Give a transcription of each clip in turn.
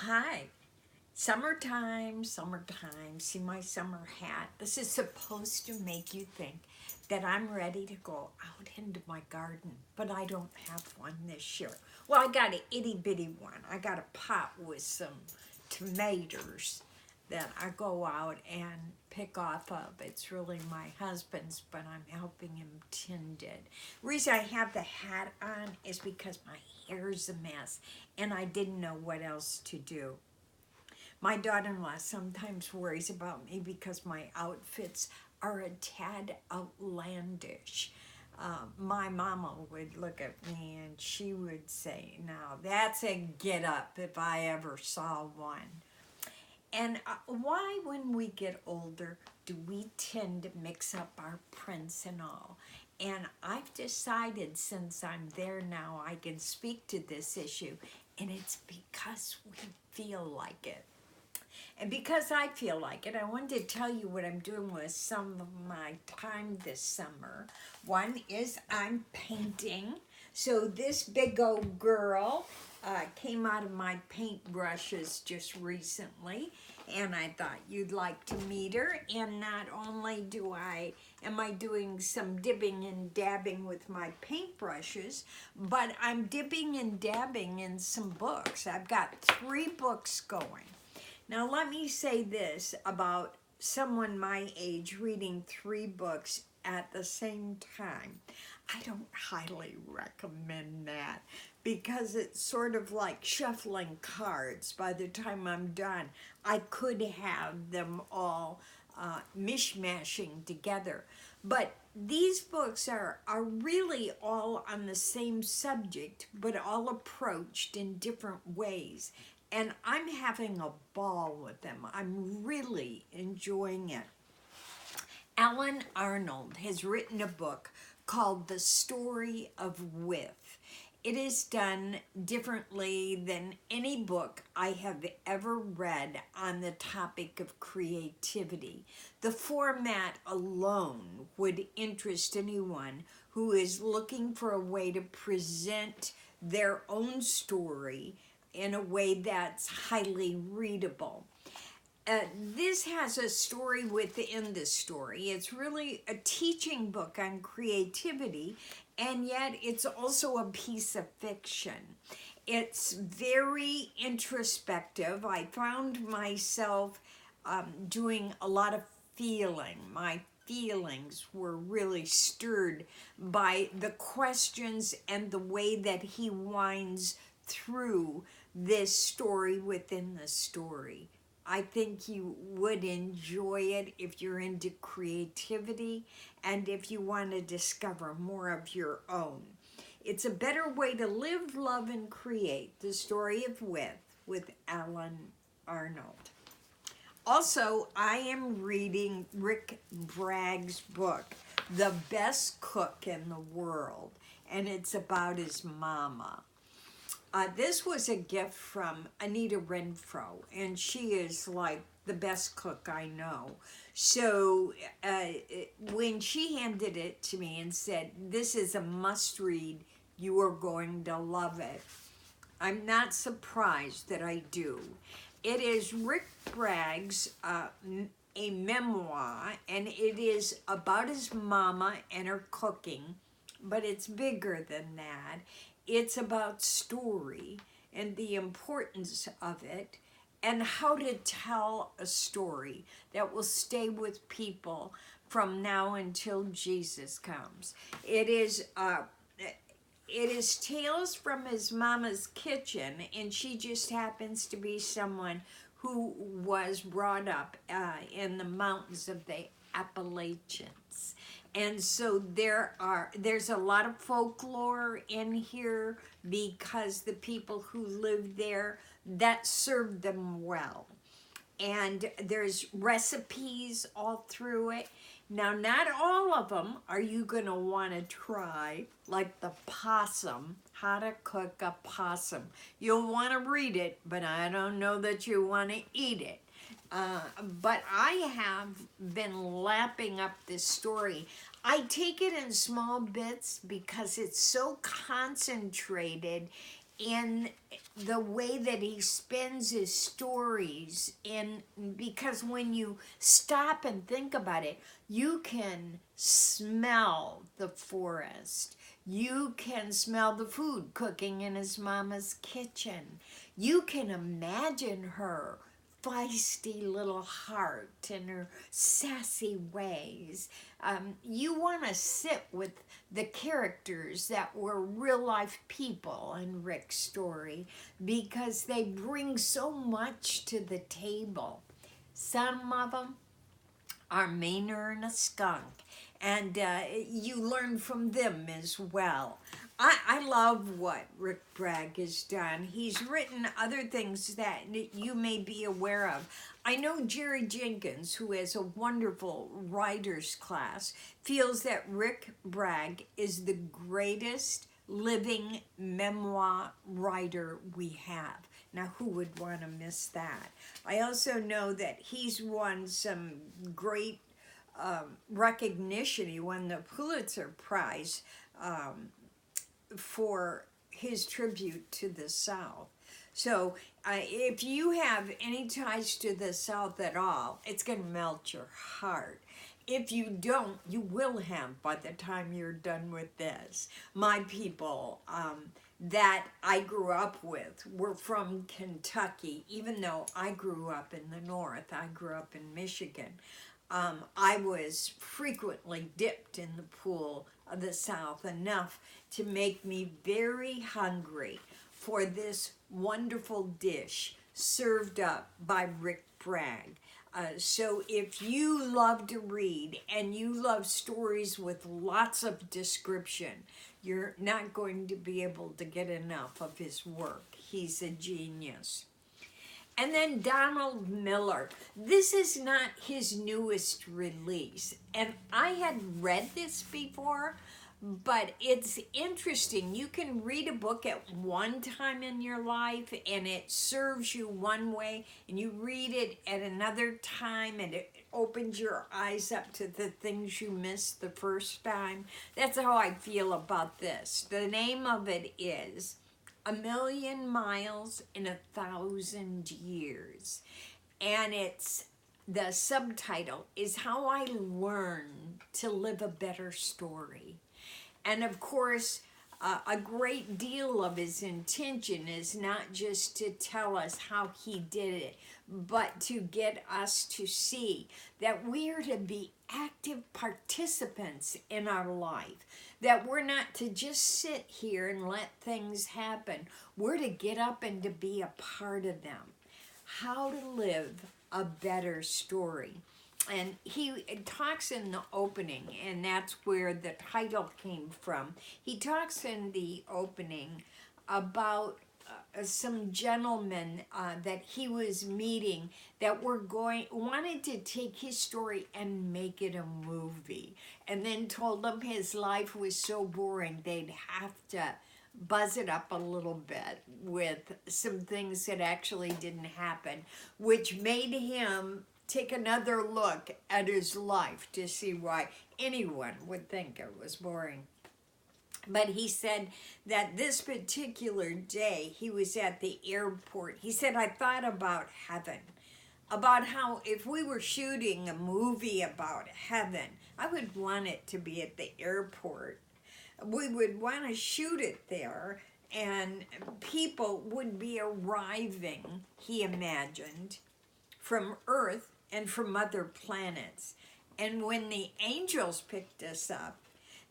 Hi. Summertime, summertime. See my summer hat? This is supposed to make you think that I'm ready to go out into my garden, but I don't have one this year. Well, I got an itty bitty one. I got a pot with some tomatoes that I go out and pick off of. It's really my husband's, but I'm helping him tend it. The reason I have the hat on is because my hair's a mess and I didn't know what else to do. My daughter-in-law sometimes worries about me because my outfits are a tad outlandish. My mama would look at me and she would say, now that's a get up if I ever saw one. And why, when we get older, do we tend to mix up our prints and all? And I've decided, since I'm there now, I can speak to this issue, and it's because we feel like it. And because I feel like it, I wanted to tell you what I'm doing with some of my time this summer. One is I'm painting. So this big old girl came out of my paintbrushes just recently, and I thought you'd like to meet her. And not only am I doing some dipping and dabbing with my paintbrushes, but I'm dipping and dabbing in some books. I've got 3 books going. Now, let me say this about someone my age reading 3 books at the same time. I don't highly recommend that because it's sort of like shuffling cards. By the time I'm done, I could have them all mishmashing together. But these books are really all on the same subject, but all approached in different ways. And I'm having a ball with them. I'm really enjoying it. Alan Arnold has written a book called The Story of With. It is done differently than any book I have ever read on the topic of creativity. The format alone would interest anyone who is looking for a way to present their own story in a way that's highly readable. This has a story within the story. It's really a teaching book on creativity, and yet it's also a piece of fiction. It's very introspective. I found myself doing a lot of feeling. My feelings were really stirred by the questions and the way that he winds through this story within the story. I think you would enjoy it if you're into creativity and if you want to discover more of your own. It's a better way to live, love, and create. The Story of with Alan Arnold. Also, I am reading Rick Bragg's book, The Best Cook in the World, and it's about his mama. This was a gift from Anita Renfro, and she is like the best cook I know. So when she handed it to me and said, this is a must read, you are going to love it, I'm not surprised that I do. It is Rick Bragg's a memoir, and it is about his mama and her cooking, but it's bigger than that. It's about story and the importance of it and how to tell a story that will stay with people from now until Jesus comes. It is tales from his mama's kitchen, and she just happens to be someone who was brought up in the mountains of the Appalachians. And so there's a lot of folklore in here because the people who lived there, that served them well. And there's recipes all through it. Now, not all of them are you going to want to try, like the possum, how to cook a possum. You'll want to read it, but I don't know that you want to eat it. But I have been lapping up this story. I take it in small bits because it's so concentrated in the way that he spins his stories, in because when you stop and think about it, you can smell the forest. You can smell the food cooking in his mama's kitchen. You can imagine her feisty little heart and her sassy ways. You want to sit with the characters that were real life people in Rick's story because they bring so much to the table. Some of them are meaner than a skunk, and you learn from them as well. I love what Rick Bragg has done. He's written other things that you may be aware of. I know Jerry Jenkins, who has a wonderful writer's class, feels that Rick Bragg is the greatest living memoir writer we have. Now, who would want to miss that? I also know that he's won some great recognition. He won the Pulitzer Prize for his tribute to the South. So if you have any ties to the South at all, it's going to melt your heart. If you don't, you will have by the time you're done with this. My people that I grew up with were from Kentucky, even though I grew up in the North. I grew up in Michigan. I was frequently dipped in the pool of the South enough to make me very hungry for this wonderful dish served up by Rick Bragg. So if you love to read and you love stories with lots of description, you're not going to be able to get enough of his work. He's a genius. And then Donald Miller. This is not his newest release. And I had read this before, but it's interesting. You can read a book at one time in your life and it serves you one way, and you read it at another time and it opens your eyes up to the things you missed the first time. That's how I feel about this. The name of it is A Million Miles in 1,000 Years. And the subtitle is How I Learned to Live a Better Story. And of course, a great deal of his intention is not just to tell us how he did it, but to get us to see that we are to be active participants in our life, that we're not to just sit here and let things happen. We're to get up and to be a part of them. How to live a better story. And he talks in the opening, and that's where the title came from. He talks in the opening about some gentlemen that he was meeting that wanted to take his story and make it a movie, and then told him his life was so boring they'd have to buzz it up a little bit with some things that actually didn't happen, which made him take another look at his life to see why anyone would think it was boring. But he said that this particular day he was at the airport. He said, I thought about heaven, about how if we were shooting a movie about heaven, I would want it to be at the airport. We would want to shoot it there, and people would be arriving, he imagined, from Earth and from other planets. And when the angels picked us up,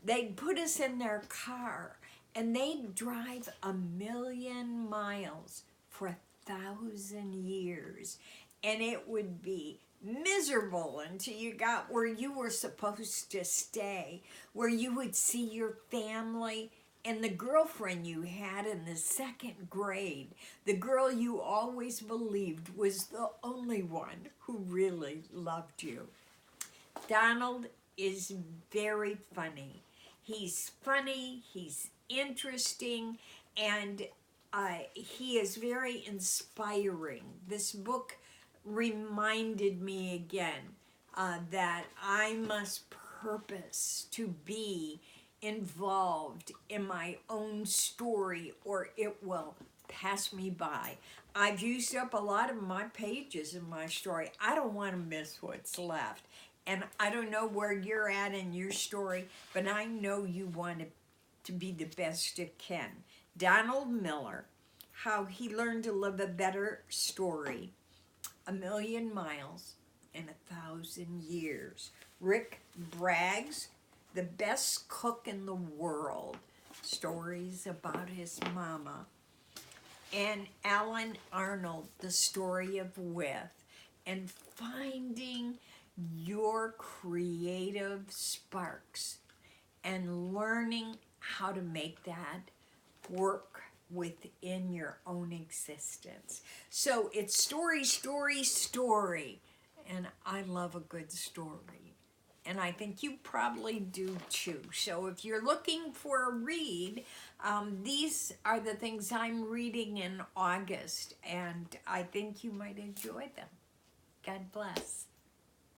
they'd put us in their car and they'd drive 1,000,000 miles for 1,000 years. And it would be miserable until you got where you were supposed to stay, where you would see your family and the girlfriend you had in the second grade, the girl you always believed was the only one who really loved you. Donald is very funny. He's funny, he's interesting, and he is very inspiring. This book reminded me again that I must purpose to be involved in my own story or it will pass me by. I've used up a lot of my pages in my story. I don't want to miss what's left. And I don't know where you're at in your story, but I know you want it to be the best it can. Donald Miller, How He Learned to Live a Better Story, A Million Miles in 1,000 Years. Rick Bragg's The Best Cook in the World, stories about his mama. And Alan Arnold, The Story of With, and finding your creative sparks and learning how to make that work within your own existence. So it's story, story, story. And I love a good story. And I think you probably do too. So if you're looking for a read, these are the things I'm reading in August. And I think you might enjoy them. God bless.